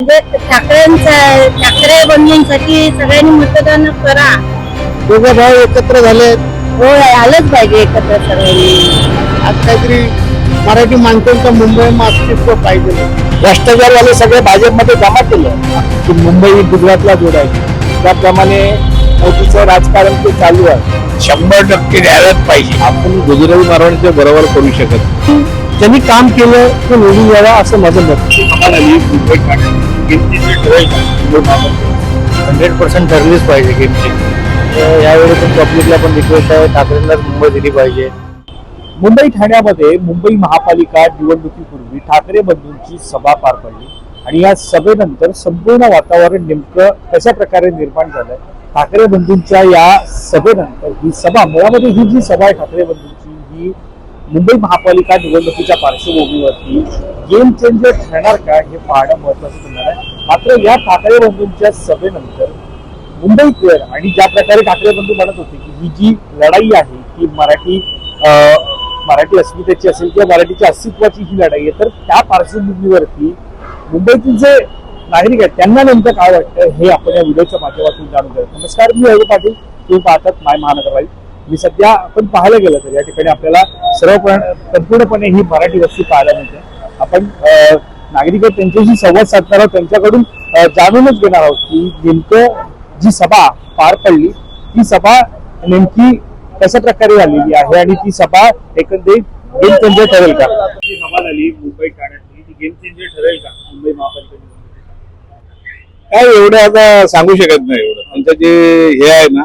म्हणजे ठाकरे बंधूंसाठी सगळ्यांनी मतदान करा. दोघं भाऊ एकत्र झाले. हो, आलंच पाहिजे एकत्र सर्वांनी. आज काहीतरी मराठी माणसांचं मुंबईમાં अस्तित्व पाहिजे. भ्रष्टाचारवाले सगळे भाजपमध्ये जमा केलं की मुंबई गुजरातला जोडायची. त्याप्रमाणे मोदीचं राजकारण ते चालू आहे. 100% द्यायलाच पाहिजे. आपण गुजराती मारवाडीच्या बरोबर करू शकत. ज्यांनी काम केलं ते निवडून यावं असं माझं मत. 100% ठरलीच पाहिजे गेमची. यावेळी पण पब्लिकला पण रिक्वेस्ट आहे, ठाकरेंनाच मुंबई दिली पाहिजे. मुंबई ठाण्यामध्ये मुंबई महापालिका निवडणुकीपूर्वी ठाकरे बंधूंची सभा पार पडली आणि या सभेनंतर संपूर्ण वातावरण नेमकं कशा प्रकारे निर्माण झालं. ठाकरे बंधूंच्या या सभेनंतर ही सभा, मुळामध्ये ही जी सभा आहे ठाकरे बंधूंची, ही मुंबई महापालिका निवडणुकीच्या पार्श्वभूमीवरती गेम चेंजर ठरणार का हे पाहणं महत्वाचं होणार आहे. मात्र या ठाकरे बंधूंच्या सभेनंतर मुंबईकर आणि ज्या प्रकारे ठाकरे बंधू म्हणत होते की ही जी लढाई आहे ती मराठी अस्मितेची असेल किंवा मराठीच्या अस्तित्वाची ही लढाई आहे, तर त्या पार्श्वभूमीवरती मुंबईतील जे नागरिक आहेत त्यांना नेमकं काय वाटतं हे आपण या व्हिडिओच्या माध्यमातून जाणून घेऊ. नमस्कार, मी वैभव पाटील, तुम्ही पाहतात माय महानगर लाईव्ह. मी सध्या आपण पाहायला गेलं तर या ठिकाणी आपल्याला संपूर्णपणे ही मराठी वस्ती पाहायला मिळते. आपण नागरिक आहेत त्यांच्याशी संवाद साधणार आहोत, त्यांच्याकडून जाणूनच घेणार आहोत की नेमकं जी सभा पार पडली ती सभा नेमकी कशा प्रकारे झालेली आहे आणि ती सभा एकंदरीत गेम चेंजर ठरेल का. सभा झाली मुंबई ठाण्यातली, ती गेम चेंजर ठरेल का मुंबई महापालिका? काय एवढं आता सांगू शकत नाही. एवढं त्यांचं जे हे आहे ना,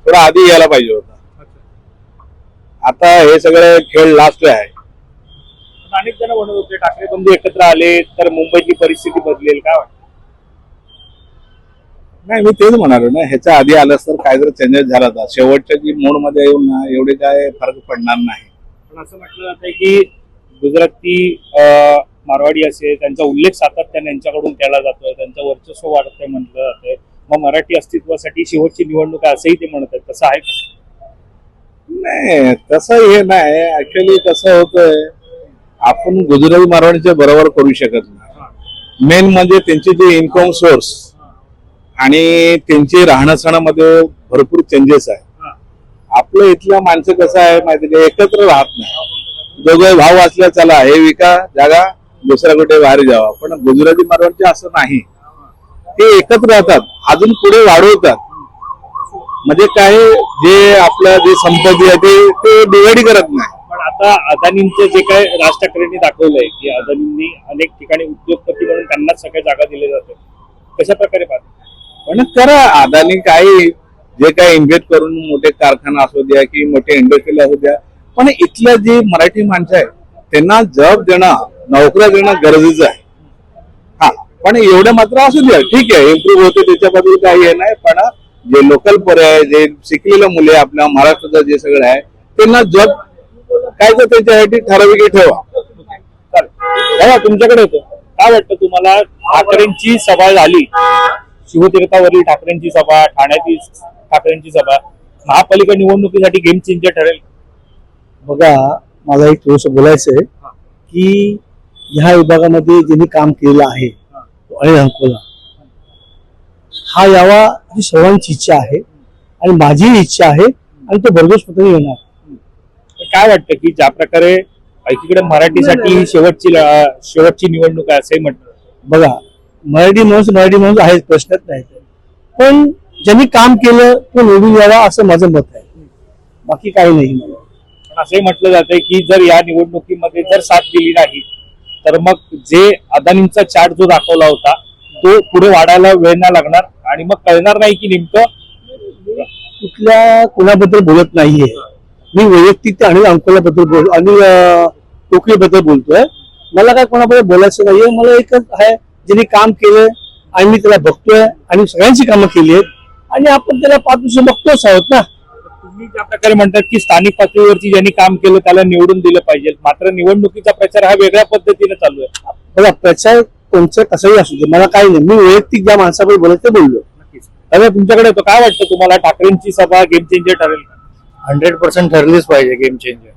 थोडं आधी यायला पाहिजे होता. आता हे सगळं खेळ लास्ट आहे. अनेक जण म्हणत होते ठाकरे बंधू एकत्र आले तर मुंबईची परिस्थिती बदलेल, काय वाटतं? नाही, मी तेच म्हणालो ना, ह्याच्या आधी आलं तर काय जर चेंजेस झाला तर शेवटच्या जी मोड मध्ये येऊन ना एवढे काय फरक पडणार नाही. पण असं म्हटलं जातंय की गुजराती मारवाडी असेल त्यांचा उल्लेख सातत्याने यांच्याकडून केला जातोय, त्यांचं वर्चस्व वाढतंय म्हटलं जातंय. मग मराठी अस्तित्वासाठी शेवटची निवडणूक आहे असंही ते म्हणत आहेत, तसं आहे का? नाही, तसं हे नाही. ऍक्च्युअली कसं होतंय, आपण गुजराती मारवाडीच्या बरोबर करू शकत नाही. मेन म्हणजे त्यांचे जे इन्कम सोर्स आणि त्यांचे राहणं सणामध्ये भरपूर चेंजेस आहे. आपलं इथलं माणसं कसं आहे माहिती का, एकत्र राहत नाही. दोघं भाव असल्या चला हे विका जागा, दुसरा कुठे बाहेर जावा. पण गुजराती मारवाडचे असं नाही, ते एकत्र राहतात, अजून पुढे वाढवतात. म्हणजे काय, जे आपलं जे संपत्ती आहे ते डिवाइड करत नाही. पण आता अदानींचं जे काय राज ठाकरेंनी दाखवलंय की अदानींनी अनेक ठिकाणी उद्योगपती म्हणून त्यांनाच सगळ्या जागा दिल्या जातात, कशा प्रकारे पाहतात? पण करा, अदानी काही जे काही इन्व्हेस्ट करून मोठे कारखाना असू द्या की मोठे इंडस्ट्री असू द्या, पण इथल्या जे मराठी माणसं आहे त्यांना जॉब देणं, नोकऱ्या देणं गरजेचं आहे. हा, पण एवढं मात्र असू द्या, ठीक आहे, इम्प्रूव्ह होते त्याच्याबद्दल काही हे नाही. पण जे लोकल पोरे आहे, जे शिकलेले मुले आपल्या महाराष्ट्राचं जे सगळं आहे त्यांना जॉब काय तर त्यांच्यासाठी ठराविक ठेवा. चालेल, तुमच्याकडे होतो, काय वाटतं तुम्हाला? ठाकरेंची सभा झाली, शिवतीर्थावरील ठाकरेंची सभा, ठाण्यातील ठाकरेंची सभा, महापालिका निवडणुकीसाठी गेम चेंजर ठरेल? बघा, मला एक थोडंसं बोलायचं आहे की ह्या विभागामध्ये ज्यांनी काम केलेलं आहे अनिल अंकोला हा यावा ही सर्वांची इच्छा आहे आणि माझी इच्छा आहे आणि तो भरघोस पद्धतीने येणार. काय वाटतं की ज्या प्रकारे एकीकडे मराठीसाठी ही शेवटची निवडणूक आहे असंही म्हटलं. बघा, मराठी माणूस आहेच, प्रश्नच नाही. पण ज्यांनी काम केलं तो निवडून यावा असं माझं मत आहे, बाकी काही नाही. मला पण असंही म्हटलं जातंय की जर या निवडणुकीमध्ये जर साथ दिली नाही तर मग जे अदानींचा चार्ट जो दाखवला होता तो पुढे वाढायला वेळ नाही लागणार आणि मग कळणार नाही की नेमकं कुठल्या कोणाबद्दल बोलत नाहीये मी. वैयक्तिक ते अनिल अंकोलाबद्दल अनिल टोकलेबद्दल बोलतोय. मला काय कोणाबद्दल बोलायचं नाहीये. मला एकच आहे, ज्यांनी काम केलं आणि मी त्याला बघतोय आणि सगळ्यांची कामं केली आहेत आणि आपण त्याला 5 वर्ष बघतोच आहोत ना. तुम्ही ज्या प्रकारे म्हणतात की स्थानिक पातळीवरती ज्यांनी काम केलं त्याला निवडून दिलं पाहिजे, मात्र निवडणुकीचा प्रचार हा वेगळ्या पद्धतीने चालू आहे. बघा, प्रचार कोणचं कसंही असू दे, मला काही नाही. मी वैयक्तिक ज्या माणसाबद्दल बोलायचं बोललो. नक्कीच. तुमच्याकडे येतो, काय वाटतं तुम्हाला? ठाकरेंची सभा गेम चेंजर ठरेल का? 100% ठरलीच पाहिजे गेम चेंजर.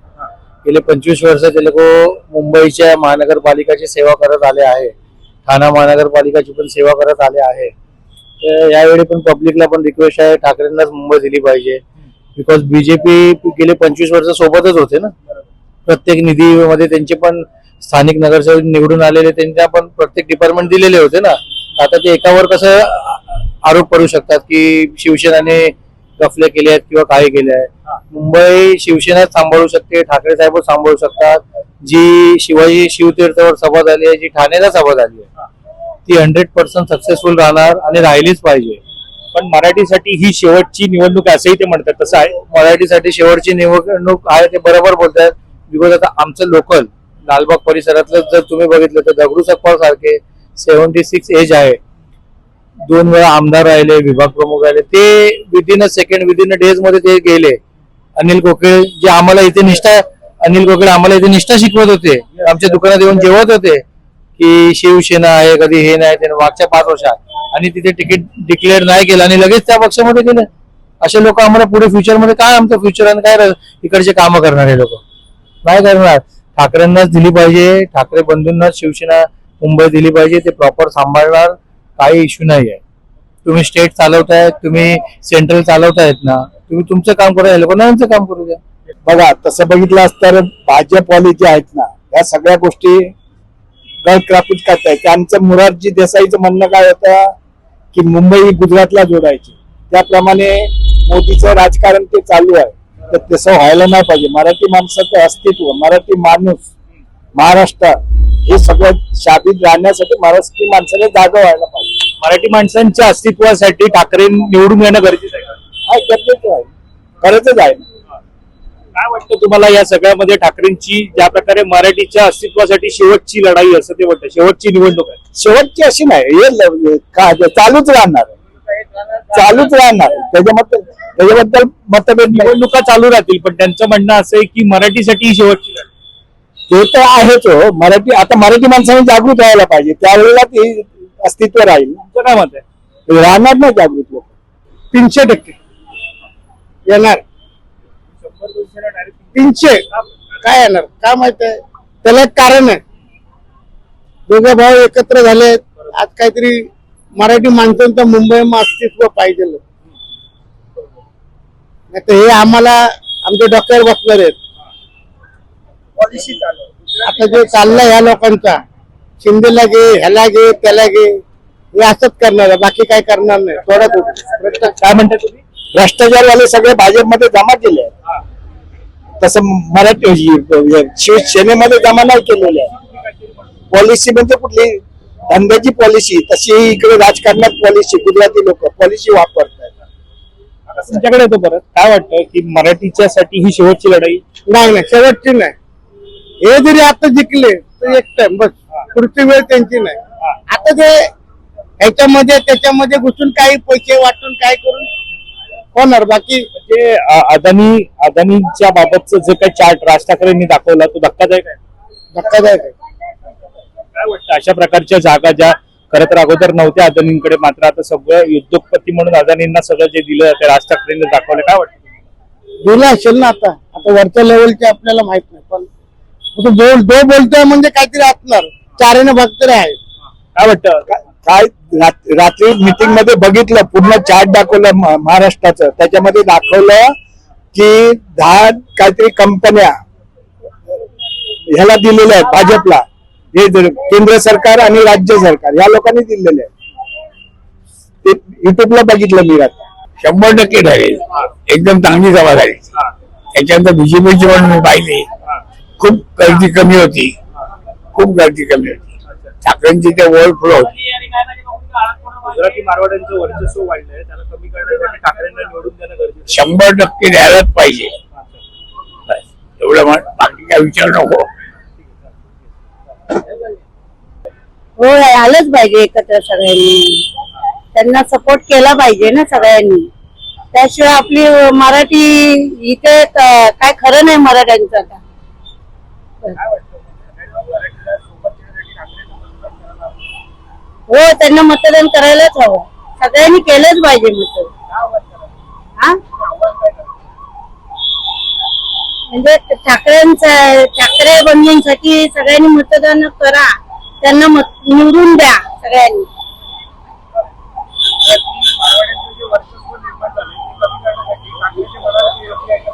गेले 25 वर्ष ते लोक मुंबईच्या महानगरपालिकाची सेवा करत आले आहे. ठाणा महानगरपालिकाची पण सेवा करत आले आहे. तर यावेळी पण पब्लिकला पण रिक्वेस्ट आहे, ठाकरेंनाच मुंबई दिली पाहिजे. बिकॉज बीजेपी गेले 25 वर्ष सोबतच होते ना. प्रत्येक निधीमध्ये त्यांचे पण स्थानिक नगरसेवक निवडून आलेले, त्यांच्या पण प्रत्येक डिपार्टमेंट दिलेले होते ना. आता ते एकावर कसं आरोप करू शकतात की शिवसेनेने गफले केले आहेत किंवा काही केले आहे. मुंबई शिवसेना सांभाळू शकते, ठाकरे साहेब सांभाळू शकतात. जी शिवाजी शिवतीर्थावर सभा झाली आहे, जी ठाण्याला सभा झाली आहे, ती 100% सक्सेसफुल राहणार आणि राहिलीच पाहिजे. पण मराठीसाठी ही शेवटची निवडणूक आहे असंही ते म्हणतात, तसं आहे? मराठीसाठी शेवटची निवडणूक आहे, ते बरोबर बोलतात. बिकॉज आता आमचं लोकल लालबाग परिसरातलं जर तुम्ही बघितलं तर दगडू सकपाळ सारखे 76 एज आहे, 2 वेळा आमदार राहिले, विभाग प्रमुख राहिले, ते within a second within a days मध्ये ते गेले. अनिल कोकिळे जे आम्हाला इथे निष्ठा शिकवत होते, आमच्या दुकानात येऊन जेवत होते की शिवसेना आहे, कधी हे नाही ते, मागच्या 5 वर्षात, आणि तिथे तिकीट डिक्लेअर नाही केलं आणि लगेच त्या पक्षामध्ये गेले. असे लोक आम्हाला पुढे फ्युचरमध्ये काय आमचं फ्युचर आणि काय इकडचे कामं करणारे लोक नाही करणार. ठाकरेंनाच दिली पाहिजे, ठाकरे बंधूंनाच शिवसेना मुंबई दिली पाहिजे. ते प्रॉपर सांभाळणार, काही इश्यू नाही आहे. तुम्ही स्टेट चालवतायत, तुम्ही सेंट्रल चालवतायत ना, तुम्ही तुमचं काम करा, लोकांचं काम करू द्या. बघा, तसं बघितलं तर भाजपवाले जे आहेत ना, या सगळ्या गोष्टी गळक्रापूत करतायत. त्यांचं मोरारजी देसाईचं म्हणणं काय होतं की मुंबई गुजरातला जोडायची. त्याप्रमाणे मोदीचं राजकारण ते चालू आहे, तर तसं व्हायला नाही पाहिजे. मराठी माणसाचं अस्तित्व, मराठी माणूस, महाराष्ट्र हे सगळं शाबीत राहण्यासाठी मराठी माणसाने जागा व्हायला पाहिजे. मराठी माणसांच्या अस्तित्वासाठी ठाकरे निवडून येणं गरजेचं आहे का? हा गरजेचं आहे, गरजच आहे. काय वाटतं तुम्हाला या सगळ्यामध्ये ठाकरेंची ज्या प्रकारे मराठीच्या अस्तित्वासाठी शेवटची लढाई असं ते वाटतं, शेवटची निवडणूक आहे? शेवटची अशी नाही, हे चालूच राहणार, चालूच राहणार. त्याच्याबद्दल मतभेद नाही. निवडणुका चालू राहतील, पण त्यांचं म्हणणं असं आहे की मराठीसाठी ही शेवटची लढाई. ते तर आहेच हो. मराठी माणसाने जागृत व्हायला पाहिजे, त्यावेळेला ते अस्तित्व राहील. तुमचं काय मत आहे? राहणार नाही जागृत लोक. 300% येणार. 300 काय येणार काय माहित आहे, त्याला एक कारण आहे. दोघे भाऊ एकत्र झाले, आज काहीतरी मराठी माणसांचं मुंबईમાં अस्तित्व पाहिजे. नाही तर हे आम्हाला आमच्या डोक्यावर बसणार आहेत. आता जे चाललंय ह्या लोकांचा, शिंदेला घे, ह्याला घे, त्याला घे, हे असंच करणार आहे, बाकी काय करणार नाही. काय म्हणताय तुम्ही? भ्रष्टाचारवाले सगळे भाजपमध्ये जमा केले आहेत. तसं मराठी शिवसेनेमध्ये जमा नाही केलेले आहे. पॉलिसी म्हणजे कुठली धंद्याची पॉलिसी, तशी इकडे राजकारणात पॉलिसी, गुजराती लोक पॉलिसी वापरतात. तुमच्याकडे येतो परत. काय वाटतं की मराठीच्यासाठी ही शेवटची लढाई? नाही, शेवटची नाही. हे जरी आता जिंकले तर एक टाइम बस, पुढची वेळ त्यांची नाही. आता ते ह्याच्यामध्ये त्याच्यामध्ये घुसून काही पैसे वाटून काय करून होणार. बाकी म्हणजे अदानीच्या बाबतचं जे काही चार्ट राज ठाकरेंनी दाखवला तो धक्कादायक आहे. धक्कादायक आहे. काय वाटतं अशा प्रकारच्या जागा ज्या खरं तर अगोदर नव्हत्या अदानींकडे, मात्र आता सगळं उद्योगपती म्हणून अदानींना सगळं जे दिलं ते राज ठाकरेंनी दाखवलं, काय वाटतं? दिलं असेल ना. आता वरच्या लेवलचे आपल्याला माहित नाही, पण जो बोलतोय म्हणजे काहीतरी असणार, चारेने भक्त आहे. काय वाटतं? काय रात्री मीटिंग मध्ये बघितलं, पूर्ण चार्ट दाखवलं महाराष्ट्राचं. त्याच्यामध्ये दाखवलं की 10 काहीतरी कंपन्या ह्याला दिलेल्या आहेत भाजपला, हे केंद्र सरकार आणि राज्य सरकार या लोकांनी दिलेले आहेत. युट्यूबला बघितलं मी आता. 100% राहील. एकदम चांगली सभा झाली. त्याच्यानंतर बीजेपीची पण पाहिली, खूप गर्दी कमी होती, खूप गर्दी कमी होती. ठाकरेंची ते ओव्हरफ्लो होती. गुजराती मारवाड्यांचं वर्चस्व वाढलंय, त्याला कमी करण्यासाठी ठाकरेंना निवडून देणं गरजेचं 100% द्यायलाच पाहिजे. बस एवढं बाकी काय विचार नको. हो, आलंच पाहिजे एकत्र सगळ्यांनी, त्यांना सपोर्ट केला पाहिजे ना सगळ्यांनी. त्याशिवाय आपली मराठी इथे काय खरं नाही मराठ्यांचं. आता हो, त्यांना मतदान करायलाच हवं, सगळ्यांनी केलंच पाहिजे मतदान. हा, म्हणजे ठाकरे बंधूंसाठी सगळ्यांनी मतदान करा, त्यांना निवडून द्या सगळ्यांनी. मारवाड्यांचं जे वर्चस्व निर्माण झाले ते कमी करण्यासाठी ठाकरेंचे म्हणाले ते योग्य आहे का?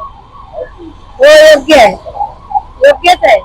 हो योग्य आहे, योग्यच आहे.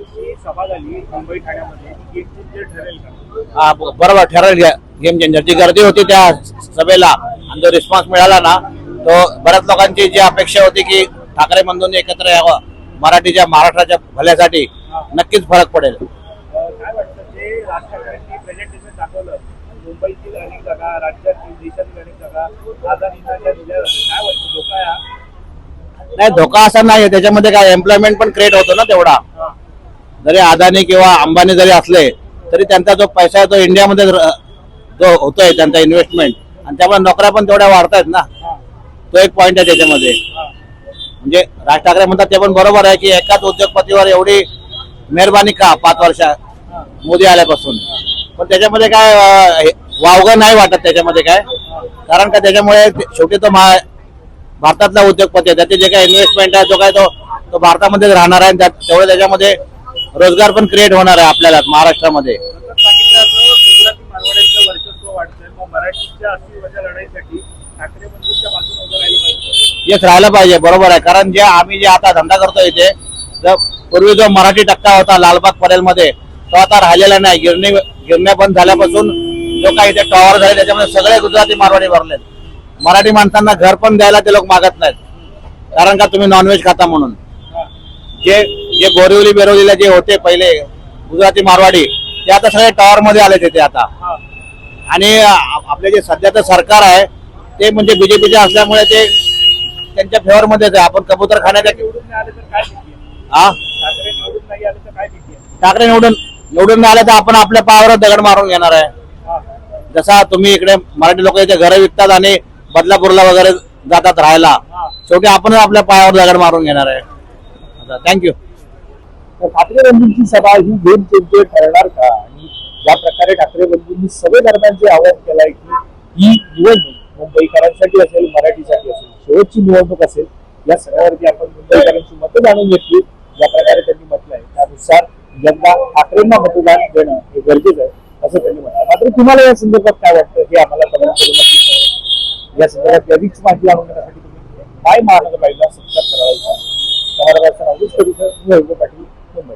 ही सभा झाली मुंबई ठाण्यामध्ये गेम चेंजर ठरेल का? हा बरोबर ठरवलं गेम चेंजर. जी गर्दी होती त्या सभेला आणि जो रिस्पॉन्स मिळाला ना तो बऱ्याच लोकांची जी अपेक्षा होती की ठाकरे बंधूंनी एकत्र यावं मराठीच्या महाराष्ट्राच्या भल्यासाठी, नक्कीच फरक पडेल. काय वाटतं जे राज ठाकरेंनी प्रेझेंटेशन दाखवलं मुंबईतील अनेक जागा, राज्यातील देशातील अनेक जागा अदानींना ज्या दिल्या जातात, काय वाटतं धोका आहे हा? नाही धोका असा नाही, त्याच्यामध्ये काय एम्प्लॉयमेंट पण क्रिएट होतो ना तेवढा. जरी अदानी किंवा अंबानी जरी असले तरी त्यांचा जो पैसा आहे तो इंडियामध्ये जो होतोय त्यांचा इन्व्हेस्टमेंट, आणि त्यामुळे नोकऱ्या पण तेवढ्या वाढतायत ना. तो एक पॉइंट आहे त्याच्यामध्ये. म्हणजे राज ठाकरे म्हणतात ते पण बरोबर आहे की एकाच उद्योगपतीवर एवढी मेहरबानी का 5 वर्ष मोदी आल्यापासून. पण त्याच्यामध्ये काय वावगं नाही वाटत त्याच्यामध्ये काय, कारण का त्याच्यामुळे शेवटी तो भारतातला उद्योगपती आहे, त्याचे जे काही इन्व्हेस्टमेंट आहे तो काय तो भारतामध्येच राहणार आहे. तेवढे त्याच्यामध्ये रोजगार पण क्रिएट होणार आहे आपल्याला महाराष्ट्रामध्ये. गुजराती मारवाड्यांचं वर्चस्व वाढतंय, मग मराठीच्या अस्तित्वाच्या लढाईसाठी ठाकरे बंधूंच्या बाजूने उभं राहिलं पाहिजे. येस राहायला पाहिजे, बरोबर आहे. कारण आम्ही जे आता धंदा करतो इथे, पूर्वी जो मराठी टक्का होता लालबाग परेल मध्ये तो आता राहिलेला नाही. गिरण्या बंद झाल्यापासून जो काही इथे टॉवर झाले त्याच्यामध्ये सगळे गुजराती मारवाडी भरलेत. मराठी माणसांना घर पण द्यायला ते लोक मागत नाहीत, कारण का तुम्ही नॉनव्हेज खाता म्हणून. जे बोरिवली बेरोलीला जे होते पहिले गुजराती मारवाडी ते आता सगळे टॉवर मध्ये आले तिथे आता. आणि आपले जे सध्याचं सरकार आहे ते म्हणजे बीजेपीचे असल्यामुळे ते त्यांच्या फेवर मध्येच आहे. आपण कबूतर खाण्याच्या निवडून नाही आले तर काय भीती आहे? हा ठाकरे निवडून नाही आले तर काय भीती आहे? ठाकरे निवडून नाही आले तर आपण आपल्या पायावर दगड मारून घेणार आहे. जसा तुम्ही इकडे मराठी लोक इथे घरं विकतात आणि बदलापूरला वगैरे जातात राहायला, शेवटी आपण आपल्या पायावर दगड मारून घेणार आहे. थँक्यू. तर ठाकरे बंधूंची सभा ही गेम चेंजर ठरणार का? आणि ज्या प्रकारे ठाकरे बंधूंनी सगळे दरम्यानचे आवाहन केलंय की ही निवडणूक मुंबईकरांसाठी असेल, मराठीसाठी असेल, शेवटची निवडणूक असेल, या सगळ्यावरती आपण मुंबईकरांची मतं जाणून घेतली. ज्या प्रकारे त्यांनी म्हटलंय त्यानुसार यंदा ठाकरेंना मतदान देणं हे गरजेचं आहे असं त्यांनी म्हटलं. मात्र तुम्हाला या संदर्भात काय वाटतं हे आम्हाला कमेंट करून नक्की कळवा. या संदर्भात अधिक माहिती जाणून घेण्यासाठी तुम्ही काय महानगरपालिका सबस्क्राईब करायला. कमलदास पाटील, मुंबई.